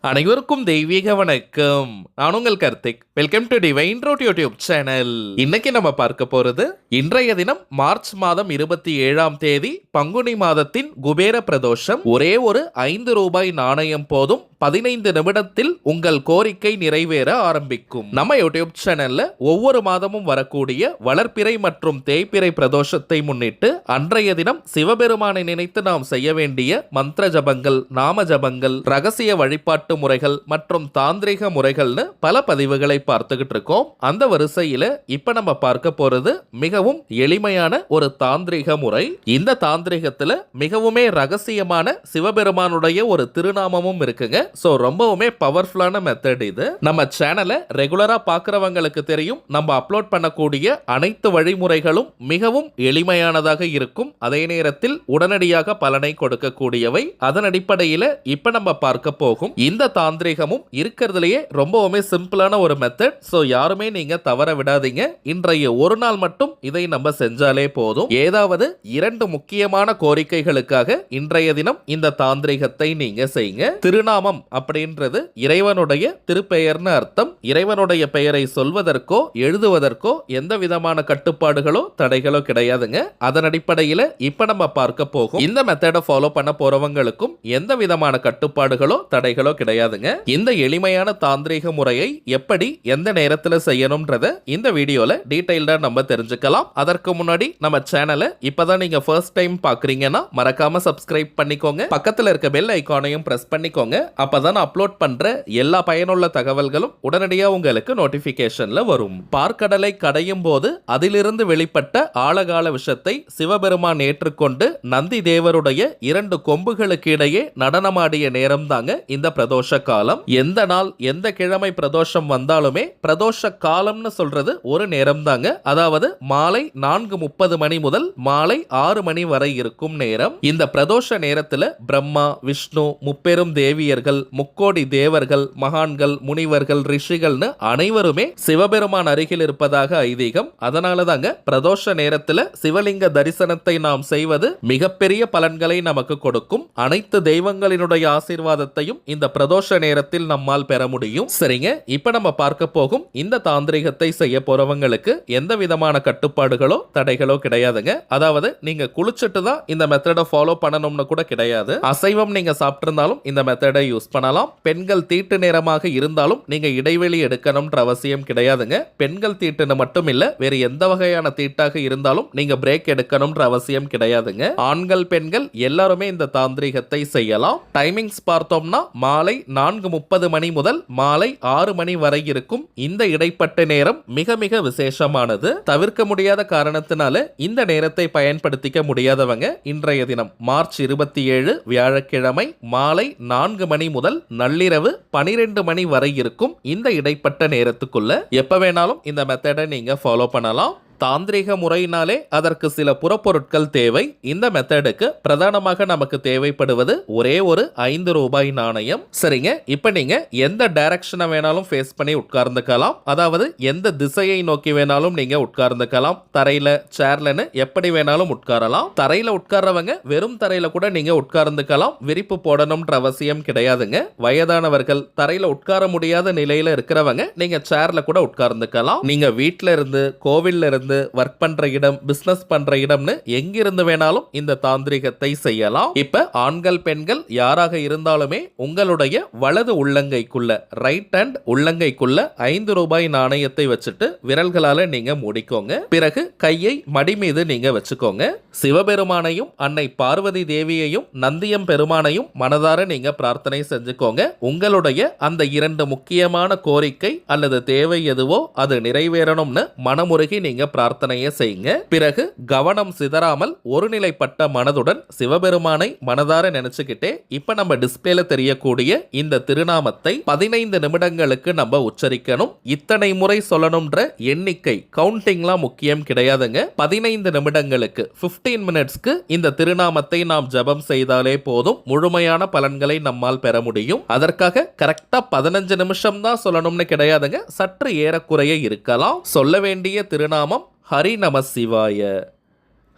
அனைவருக்கும் தெய்வீக வணக்கம். நான் உங்கள் Karthik. Welcome to divine road YouTube channel. இன்னைக்கு நம்ம பார்க்க போறது இன்றைய தினம் மார்ச் மாதம் 27ஆம் தேதி பங்குனி மாதத்தின் குபேர பிரதோஷம். ஒரே ஒரு 5 ரூபாய் நாணயம் போதும் 15 நிமிடத்தில் உங்கள் கோரிக்கை நிறைவேற ஆரம்பிக்கும். நம்ம யூடியூப் சேனல்ல ஒவ்வொரு மாதமும் வரக்கூடிய வளர்ப்பிறை மற்றும் தேய்பிறை பிரதோஷத்தை முன்னிட்டு அன்றைய தினம் சிவபெருமானை நினைத்து நாம் செய்ய வேண்டிய மந்திர ஜபங்கள், நாம ஜபங்கள், ரகசிய வழிபாட்டு முறைகள் மற்றும் தாந்திரிக முறைகள்னு பல பதிவுகளை பார்த்துக்கிட்டு இருக்கோம். அந்த வரிசையில இப்ப நம்ம பார்க்க போறது மிகவும் எளிமையான ஒரு தாந்திரிக முறை. இந்த தாந்திரிகத்துல மிகவுமே ரகசியமான சிவபெருமானுடைய ஒரு திருநாமமும் இருக்குங்க. சோ ரொம்பவுமே பவர்ஃபுல்லான மெத்தட் இது. நம்ம சேனலை ரெகுலரா பார்க்கறவங்களுக்கு தெரியும், நம்ம அப்லோட் பண்ணக்கூடிய அனைத்து வழிமுறைகளும் மிகவும் எளிமையானதாக இருக்கும், அதே நேரத்தில் உடனடியாக பலனை கொடுக்கக்கூடியவை. அதன் அடிப்படையில் இப்ப நம்ம பார்க்க போகும் இந்த தாந்திரிகமும் இருக்கிறதுலயே ரொம்பவுமே சிம்பிளான ஒரு மெத்தட். சோ யாருமே நீங்க தவற விடாதீங்க. இன்றைய ஒரு நாள் மட்டும் இதை நம்ம செஞ்சாலே போதும். ஏதாவது 2 முக்கியமான கோரிக்கைகளுக்காக இன்றைய தினம் இந்த தாந்திரிகத்தை நீங்க செய்யுங்க. திருநாமம் அப்படின்றது இறைவனுடைய திருப்பெயர்னு அர்த்தம். இறைவனுடைய பெயரை சொல்வதற்கோ எழுதுவதற்கோ எந்த விதமான கட்டுப்பாடுகளோ தடைகளோ கிடையாதுங்க. அதன் அடிப்படையில் இப்ப நம்ம பார்க்க போகும் இந்த மெத்தடை ஃபாலோ பண்ண போறவங்களுக்கும் எந்த விதமான கட்டுப்பாடுகளோ தடைகளோ கிடையாதுங்க. இந்த எளிமையான தாந்திரிக முறையை எப்படி எந்த நேரத்தில் செய்யணும்ன்றத இந்த வீடியோல டீடைல்டா நம்ம தெரிஞ்சுக்கலாம். அதற்கு முன்னாடி நம்ம சேனலை இப்பதான் நீங்க ஃபர்ஸ்ட் டைம் பாக்குறீங்கன்னா மறக்காம சப்ஸ்கிரைப் பண்ணிக்கோங்க. பக்கத்துல இருக்க பெல் ஐகானையும் பிரஸ் பண்ணிக்கோங்க. அப்பதான் அப்லோட் பண்ற எல்லா பயனுள்ள தகவல்களும் உடனடியா உங்களுக்கு நோட்டிபிகேஷன்ல வரும். பார்க்கடலை கடையும் போது அதிலிருந்து வெளிப்பட்ட ஆழகால விஷத்தை சிவபெருமான் ஏற்றுக்கொண்டு நந்தி தேவருடைய 2 கொம்புகளுக்கு இடையே நடனமாடிய நேரம் தாங்க இந்த பிரதோஷ காலம். எந்த நாள் எந்த கிழமை பிரதோஷம் வந்தாலுமே பிரதோஷ காலம்னு சொல்றது ஒரு நேரம் தாங்க. அதாவது மாலை 4:30 மணி முதல் மாலை 6 மணி வரை இருக்கும் நேரம். இந்த பிரதோஷ நேரத்துல பிரம்மா, விஷ்ணு, முப்பெரும் தேவியர்கள், முக்கோடி தேவர்கள், மகான்கள், முனிவர்கள், ரிஷிகள்னு அனைவருமே சிவபெருமான் அருகில் இருப்பதாக ஐதீகம். அதனால தாங்க பிரதோஷ நேரத்துல சிவலிங்க தரிசனத்தை நாம் செய்வது மிகப்பெரிய பலன்களை நமக்கு கொடுக்கும். அனைத்து தெய்வங்களினுடைய ஆசீர்வாதத்தையும் இந்த பிரதோஷ நேரத்தில் நம்மால் பெற முடியும். சரிங்க, இப்ப நம்ம பார்க்க போகும் இந்த தாந்திரிகத்தை செய்ய போறவங்களுக்கு எந்த விதமான கட்டுப்பாடுகளோ தடைகளோ கிடையாதுங்க. அதாவது நீங்க குளிச்சுட்டு தான் இந்த மெத்தடை ஃபாலோ பண்ணணும்னு கூட கிடையாது. அசைவம் நீங்க சாப்பிட்டிருந்தாலும் இந்த மெத்தடை யூஸ் பண்ணலாம். பெண்கள் தீட்டு நேரமாக இருந்தாலும் நீங்க இடைவெளி எடுக்கணும்ன்ற அவசியம் கிடையாதுங்க. பெண்கள் தீட்டுன்னு மட்டும் இல்ல, வேறு எந்த வகையான தீட்டாக இருந்தாலும் நீங்க பிரேக் எடுக்கணும்ன்ற அவசியம் கிடையாதுங்க. ஆண்கள் பெண்கள் எல்லாருமே இந்த தாந்திரிகத்தை செய்யலாம். டைமிங்ஸ் பார்த்தோம்னா மாலை 4:30 மணி முதல் மாலை 6 மணி வரை இருக்கும். இந்த இடைப்பட்ட நேரம் மிக மிக விசேஷமானது. தவிர்க்க முடியாத காரணத்தினால இந்த நேரத்தை பயன்படுத்திக்க முடியாதவங்க இன்றைய தினம் மார்ச் 27 வியாழக்கிழமை மாலை 4 மணி முதல் நள்ளிரவு 12 மணி வரை இருக்கும் இந்த இடைப்பட்ட நேரத்துக்குள்ள எப்ப வேணாலும் இந்த மெத்தடை நீங்க ஃபாலோ பண்ணலாம். தாந்திரிக முறையினாலே அதற்கு சில புறப்பொருட்கள் தேவை. இந்த மெத்தடுக்கு பிரதானமாக நமக்கு தேவைப்படுவது ஒரே ஒரு 5 ரூபாய் நாணயம். சரிங்க, இப்ப நீங்க எந்த டைரக்ஷனை வேணாலும் ஃபேஸ் பண்ணி உட்கார்ந்துக்கலாம். அதாவது எந்த திசையை நோக்கி வேணாலும் நீங்க உட்கார்ந்துக்கலாம். தரையில, சேர்லன்னு எப்படி வேணாலும் உட்காரலாம். தரையில உட்கார்றவங்க வெறும் தரையில கூட நீங்க உட்கார்ந்துக்கலாம். விரிப்பு போடணும்ன்ற அவசியம் கிடையாதுங்க. வயதானவர்கள், தரையில உட்கார முடியாத நிலையில இருக்கிறவங்க நீங்க சேர்ல கூட உட்கார்ந்துக்கலாம். நீங்க வீட்ல இருந்து, கோவில்ல இருந்து, வர்க் பண்ற இடம், பிசினஸ் பண்ற இடம்னு எங்கிருந்து வேணாலும் இந்த தாந்திரிகத்தை செய்யலாம். இப்ப ஆண்கள் பெண்கள் யாராக இருந்தாலுமே உங்களுடைய வலது உள்ளங்கைக்குள்ள, ரைட் ஹேண்ட் உள்ளங்கைக்குள்ள 5 ரூபாய் நாணயத்தை வச்சுட்டு விரல்களால நீங்க மூடிக்கோங்க. பிறகு கையை மடி மீது நீங்க வச்சுக்கோங்க. சிவபெருமானையும் அன்னை பார்வதி தேவியையும் நந்தியம் பெருமானையும் மனதார நீங்க பிரார்த்தனை செஞ்சுக்கோங்க. உங்களுடைய அந்த 2 முக்கியமான கோரிக்கை அல்லது தேவை எதுவோ அது நிறைவேறணும்னு மனமுருகி நீங்க பிரார்த்தனையை செய்யுங்க. பிறகு கவனம் சிதறாமல் ஒருநிலைப்பட்ட மனதுடன் சிவபெருமானை மனதார நினைச்சுக்கிட்டே இப்ப நம்ம டிஸ்பிளேல தெரியக்கூடிய இந்த திருநாமத்தை 15 நிமிடங்களுக்கு நம்ம உச்சரிக்கணும். இத்தனை முறை சொல்லணும்ன்ற எண்ணிக்கை கவுண்டிங்லாம் முக்கியம் கிடையாதுங்க. 15 நிமிடங்களுக்கு 15 மினிட்ஸ்க்கு இந்த திருநாமத்தை நாம் ஜபம் செய்தாலே போதும். முழுமையான பலன்களை நம்மால் பெற முடியும். அதற்காக கரெக்டா 15 நிமிஷம் தான் சொல்லணும்னு கிடையாதுங்க. சற்று ஏறக்குறைய இருக்கலாம். சொல்ல வேண்டிய திருநாமம் ஹரி நம சிவாய,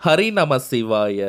ஹரி நம சிவாய,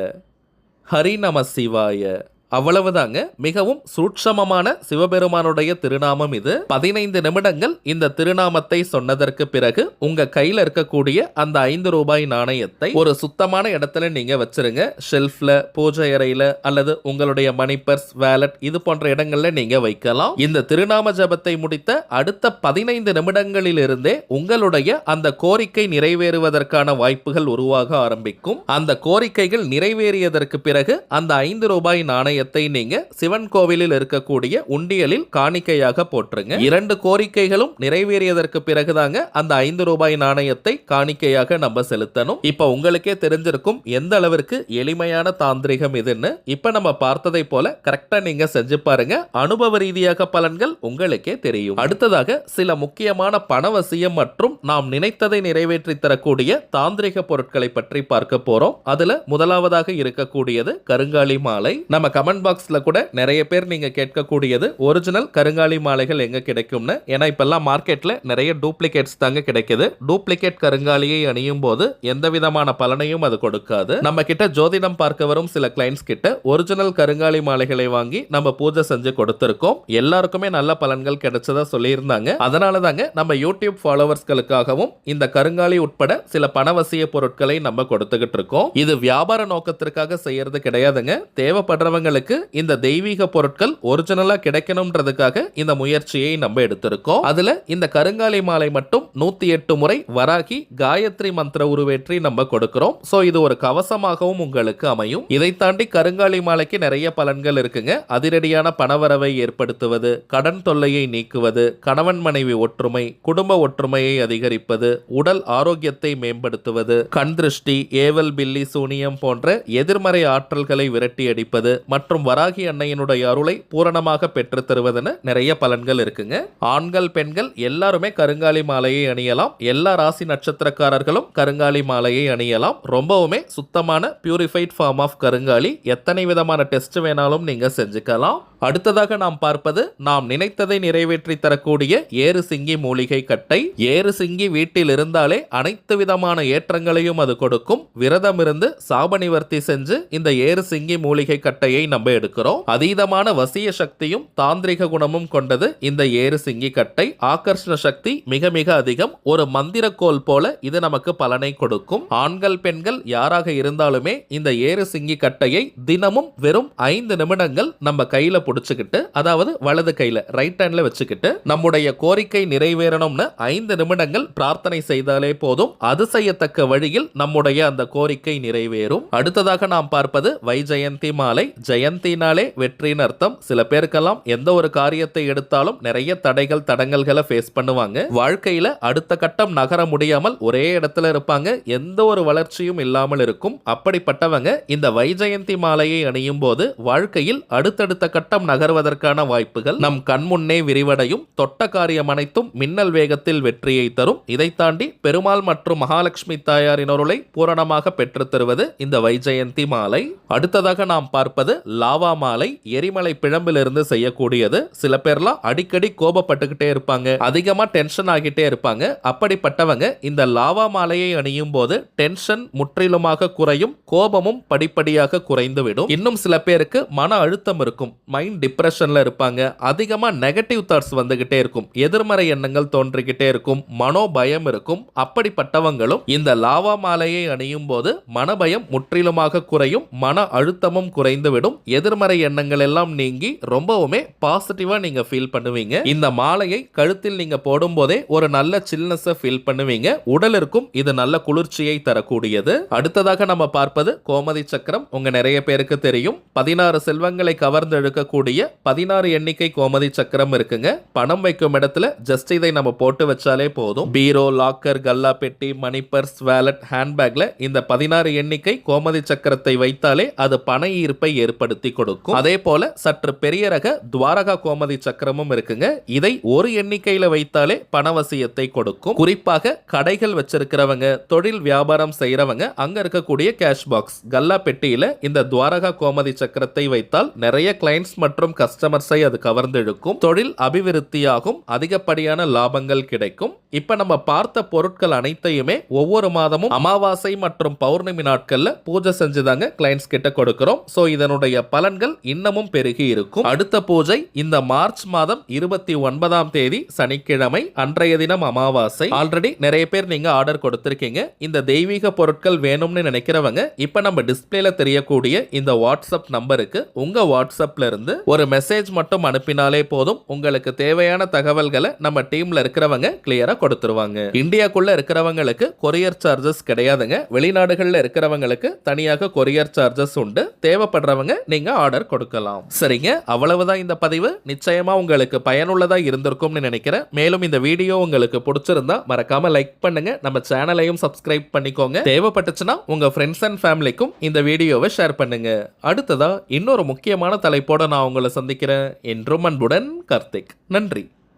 ஹரி நம சிவாய. அவ்வளவுதாங்க. மிகவும் சூட்சமமான சிவபெருமானுடைய திருநாமம் இது. 15 நிமிடங்கள் இந்த திருநாமத்தை சொன்னதற்கு பிறகு உங்க கையில இருக்கக்கூடிய அந்த 5 ரூபாய் நாணயத்தை ஒரு சுத்தமான இடத்துல நீங்க வச்சிருங்க. ஷெல்ஃப்ல, பூஜை அறையில அல்லது உங்களுடைய மணி பர்ஸ், வேலட் இது போன்ற இடங்கள்ல நீங்க வைக்கலாம். இந்த திருநாம ஜபத்தை முடித்த அடுத்த 15 நிமிடங்களில் இருந்தே உங்களுடைய அந்த கோரிக்கை நிறைவேறுவதற்கான வாய்ப்புகள் உருவாக ஆரம்பிக்கும். அந்த கோரிக்கைகள் நிறைவேறியதற்கு பிறகு அந்த 5 ரூபாய் நாணயத்தை நீங்க சிவன் கோவிலில் இருக்கக்கூடிய உண்டியலில் காணிக்கையாக போட்டுருங்க. 2 கோரிக்கைகளும் நிறைவேறியதற்கு பிறகுதாங்க அந்த 5 ரூபாய் நாணயத்தை காணிக்கையாக நம்ம செலுத்தணும். இப்ப உங்களுக்கே தெரிஞ்சிருக்கும் எந்த அளவிற்கு எளிமையான தாந்திரிகம் இதுன்னு. இப்ப நம்ம பார்த்ததை போல கரெக்டா நீங்க செஞ்சு பாருங்க. அனுபவ ரீதியாக பலன்கள் உங்களுக்கே தெரியும். அடுத்ததாக சில முக்கியமான பணவசியம் மற்றும் நாம் நினைத்ததை நிறைவேற்றி தரக்கூடிய தாந்திரிக பொருட்களை பற்றி பார்க்க போறோம். அதுல முதலாவதாக இருக்கக்கூடியது கருங்காலி மாலை. நம்ம கமெண்ட் பாக்ஸ்ல கூட நிறைய பேர் நீங்க கேட்கக்கூடியது ஒரிஜினல் கருங்காலி மாலைகள் எங்க கிடைக்கும்னு. ஏன்னா இப்பெல்லாம் மார்க்கெட்ல நிறைய டூப்ளிகேட்ஸ் தாங்க கிடைக்குது. டூப்ளிகேட் கருங்காலியை அணியும் போது எந்த விதமான பலனையும் அது கொடுக்காது. நம்ம கிட்ட ஜோதிடம் பார்க்க வரும் சில கிளைண்ட்ஸ் கிட்ட ஒரிஜினல் கருங்காலி மாலைகளை வாங்கி நம்ம பூஜை செஞ்சு கொடுத்திருக்கோம். எல்லாருக்குமே நல்ல பலன்கள் கிடைச்சதா சொல்லியிருந்தாங்க. அதனால தாங்க நம்ம யூடியூப் ஃபாலோவர்ஸ்களுக்காகவும் இந்த கருங்காலி உட்பட சில பணவசிய பொருட்களை நம்ம கொடுத்துக்கிட்டு இருக்கோம். இது வியாபார நோக்கத்திற்காக செய்யறது கிடையாதுங்க. தேவைப்படுறவங்களுக்கு இந்த தெய்வீக பொருட்கள் ஒரிஜினலா கிடைக்கணும்ன்றதுக்காக இந்த முயற்சியை நம்ம எடுத்திருக்கோம். அதுல இந்த கருங்காலி மாலை மட்டும் 108 முறை வராகி காயத்ரி மந்திர உருவேற்றி நம்ம கொடுக்கிறோம். சோ இது ஒரு கவசமாகவும் உங்களுக்கு அமையும். இதை தாண்டி கருங்காலி மாலைக்கு நிறைய பலன்கள் இருக்குங்க. அதிரடியான பணவரவை ஏற்படுத்துவது, கடன் தொல்லையை நீக்குவது, கணவன் மனைவி ஒற்றுமை, குடும்ப ஒற்றுமையை அதிகரிப்பது, உடல் ஆரோக்கியத்தை மேம்படுத்துவது, கண் திருஷ்டி, ஏவல், பில்லி, சூனியம் போன்ற எதிர்மறை ஆற்றல்களை விரட்டி அடிப்பது மற்றும் வராகி அன்னையினுடைய அருளை பூரணமாக பெற்று தருவதுன்னு நிறைய பலன்கள் இருக்குங்க. ஆண்கள், பெண்கள் எல்லாருமே கருங்காலி மாலையை அணியலாம். எல்லா ராசி நட்சத்திரக்காரர்களும் கருங்காலி மாலையை அணியலாம். ரொம்பவுமே சுத்தமான பியூரிஃபைட் ஃபார்ம் ஆஃப் கருங்காலி. எத்தனை விதமான டெஸ்ட் வேணாலும் நீங்க செஞ்சுக்கலாம். அடுத்ததாக நாம் பார்ப்பது நாம் நினைத்ததை நிறைவேற்றி தரக்கூடிய ஏறு சிங்கி மூலிகை கட்டை. ஏறு சிங்கி வீட்டில் இருந்தாலே அனைத்து விதமான ஏற்றங்களையும் அது கொடுக்கும். விரதம் இருந்து சாப நிவர்த்தி செஞ்சு இந்த ஏறு சிங்கி மூலிகை கட்டையை நம்ம எடுக்கிறோம். அதீதமான வசிய சக்தியும் தாந்திரிக குணமும் கொண்டது இந்த ஏறு சிங்கி கட்டை. ஆகர்ஷண சக்தி மிக மிக அதிகம். ஒரு மந்திர கோல் போல இது நமக்கு பலனை கொடுக்கும். ஆண்கள், பெண்கள் யாராக இருந்தாலுமே இந்த ஏறு சிங்கி கட்டையை தினமும் வெறும் 5 நிமிடங்கள் நம்ம கையில புடிச்சுக்கிட்டு, அதாவது வலது கையில ரைட் ஹேண்ட்ல வச்சுக்கிட்டு நம்முடைய கோரிக்கை நிறைவேறணும்னு 5 நிமிடங்கள் பிரார்த்தனை செய்தாலே போதும். அதிசயத்தக்க வழியில் நம்முடைய அந்த கோரிக்கை நிறைவேறும். அடுத்ததாக நாம் பார்ப்பது வைஜெயந்தி மாலை. ஜெயந்தினாலே வெற்றியின் அர்த்தம். சில பேருக்கெல்லாம் எந்த ஒரு காரியத்தை எடுத்தாலும் நிறைய தடைகள், தடங்கல்களை ஃபேஸ் பண்ணுவாங்க. வாழ்க்கையில அடுத்த கட்டம் நகர முடியாமல் ஒரே இடத்துல இருப்பாங்க. எந்த ஒரு வளர்ச்சியும் இல்லாமல் இருக்கும். அப்படிப்பட்டவங்க இந்த வைஜெயந்தி மாலையை அணியும் போது வாழ்க்கையில் அடுத்தடுத்த கட்டம் நகர்வதற்கான வாய்ப்புகள் நம் கண்முன்னே விரிவடையும். தொட்ட காரியம் அனைத்தும் மின்னல் வேகத்தில் வெற்றியை தரும். இதை தாண்டி பெருமாள் மற்றும் மகாலட்சுமி தாயாரின் அருளை பூரணமாக பெற்று தருவது இந்த வைஜெயந்தி மாலை. அடுத்ததாக நாம் பார்ப்பது லாவா மாலை. எரிமலை பிழம்பிலிருந்து செய்யக்கூடியது. சில பேர்லாம் அடிக்கடி கோபப்பட்டுக்கிட்டே இருப்பாங்க, அதிகமா டென்ஷன் ஆகிட்டே இருப்பாங்க. அப்படிப்பட்டவங்க இந்த லாவா மாலையை அணியும் போது டென்ஷன் முற்றிலுமாக குறையும், கோபமும் படிப்படியாக குறைந்துவிடும். இன்னும் சில பேருக்கு மன அழுத்தம் இருக்கும், மைண்ட் டிப்ரெஷன்ல இருப்பாங்க, அதிகமா நெகட்டிவ் தாட்ஸ் வந்துகிட்டே இருக்கும், எதிர்மறை எண்ணங்கள் தோன்றிக்கிட்டே இருக்கும், மனோபயம் இருக்கும். அப்படிப்பட்டவங்களும் இந்த லாவா மாலையை அணியும் போது மனபயம் முற்றிலுமாக குறையும், மன அழுத்தமும் குறைந்துவிடும், எதிர்மறை எண்ணங்கள் எல்லாம் நீங்கி ரொம்பவுமே பாசிட்டிவா நீங்க ஃபீல் பண்ணுவீங்க. இந்த மாலையை கழுத்தில் நீங்க போடும் போதே ஒரு நல்ல சில்னஸ் ஃபீல் பண்ணுவீங்க. உடலிற்கும் இது நல்ல குளிர்ச்சியை தரக்கூடியது. அடுத்ததாக நம்ம பார்ப்பது கோமதி சக்கரம். உங்க நிறைய பேருக்கு தெரியும், 16 செல்வங்களை கவர்ந்து இழுக்கக்கூடிய 16 எண்ணிக்கை கோமதி சக்கரம் இருக்குங்க. பணம் வைக்கும் இடத்துல ஜஸ்ட் இதை நம்ம போட்டு வச்சாலே போதும். பீரோ, லாக்கர், கல்லா பெட்டி, மணி பர்ஸ், வேலட், ஹேண்ட்பேக்ல இந்த 16 எண்ணிக்கை கோமதி சக்கரத்தை வைத்தாலே அது பண ஈர்ப்பை ஏற்படுத்தி கொடுக்கும். அதே போல சற்று பெரிய ரக துவாரகா கோமதி சக்கரமும் இருக்குங்க. இதை ஒரு எண்ணிக்கையில வைத்தாலே பணவசியத்தை கொடுக்கும். குறிப்பாக கடைகள் வச்சிருக்கிறவங்க, தொழில் வியாபாரம் செய்யறவங்க, அங்க இருக்கக்கூடிய கேஷ் பாக்ஸ், கல்லா பெட்டியில இந்த துவாரகா கோமதி சக்கரத்தை வைத்தால் நிறைய கிளைண்ட்ஸ் மற்றும் கஸ்டமர்ஸை அது கவர்ந்தெழுக்கும், தொழில் அபிவிருத்தியாகும், அதிகப்படியான லாபங்கள் கிடைக்கும். இப்ப நம்ம பார்த்த பொருட்கள் அனைத்தையுமே ஒவ்வொரு மாதமும் அமாவாசை மற்றும் பௌர்ணமி நாட்கள்ல பூஜை செஞ்சுதாங்க கிளைண்ட்ஸ் கிட்ட கொடுக்கிறோம். சோ இதனுடைய பலன்கள் இன்னமும் பெருகி இருக்கும். அடுத்த பூஜை இந்த மார்ச் மாதம் 29ஆம் தேதி சனிக்கிழமை, அன்றைய தினம் அமாவாசை. ஆல்ரெடி நிறைய பேர் நீங்க ஆர்டர் கொடுத்திருக்கீங்க. இந்த தெய்வீக பொருட்கள் வேணும்னு நினைக்கிறவங்க இப்ப நம்ம டிஸ்பிளேல தெரியக்கூடிய இந்த வாட்ஸ்அப் நம்பருக்கு உங்க வாட்ஸ்அப்ல இருந்து ஒரு மெசேஜ் மட்டும் அனுப்பினாலே போதும். உங்களுக்கு தேவையான தகவல்களை நம்ம டீம்ல இருக்கிறவங்க கிளியரா கொடுத்துருவாங்க. இந்தியாக்குள்ள இருக்கிறவங்களுக்கு கொரியர் சார்ஜஸ் கிடையாதுங்க. வெளிநாடுகள்ல இருக்கிறவங்களுக்கு தனியாக கொரியர் சார்ஜஸ் உண்டு. தேவைப்படுறவங்க நீங்க ஆர்டர் கொடுக்கலாம். சரிங்க, அவ்வளவுதான் இந்த பதிவு. நிச்சயமா உங்களுக்கு பயனுள்ளதா இருந்திருக்கும்னு நினைக்கிறேன். மேலும் இந்த வீடியோ உங்களுக்கு பிடிச்சிருந்தா மறக்காம லைக் பண்ணுங்க. நம்ம சேனலையும் சப்ஸ்கிரைப் பண்ணிக்கோங்க. தேவைப்பட்டுச்சுன்னா உங்க ஃப்ரெண்ட்ஸ் அண்ட் ஃபேமிலிக்கும் இந்த வீடியோவை ஷேர் பண்ணுங்க. அடுத்ததா இன்னொரு முக்கியமான தலைப்போட நான் உங்களை சந்திக்கிறேன். என்றும் அன்புடன் கார்த்திக். நன்றி.